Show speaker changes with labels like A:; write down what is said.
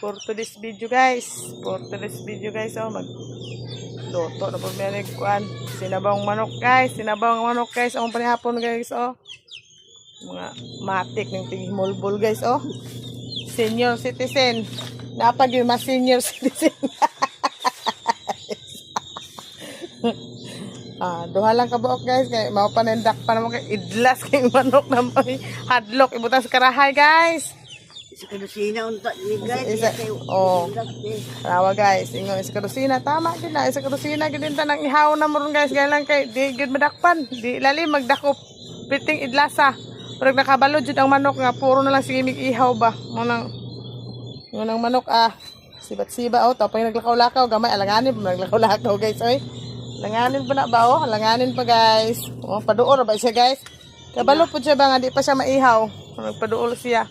A: For today's video guys. For today's video guys. Oh, luto na po may kuan. Sinabawang manok guys. Sinabawang manok guys. Ang panihapon guys. Oh. Mga matik ng tigmulbol guys. Oh. Senior citizen. Napag yung mas senior citizen. Duha lang kabuok guys. Kaya mapanendak pa naman kay idlas kay manok na may hadlock. Ibutan sa karahay guys.
B: Isa kadusina unta ni guys.
A: Oh. Rawa guys, ingon isa kadusina tama gid na isa kadusina gid ta nang ihaw na moron guys gaya lang kay di gid madakpan, di lalim magdakop piting idlasa. Purag nakabalo jud ang manok nga puro na lang sige mig ihaw ba. Ngunang manok sibat-siba oh tapos naglakaw-lakaw gamay alanganin pa naglakaw-lakaw guys oy. Langanin pa na ba oh? Langanin pa guys. Oh, paduol ba siya guys? Kabalo po siya ba nga di pa siya maihaw. Nagpaduol siya.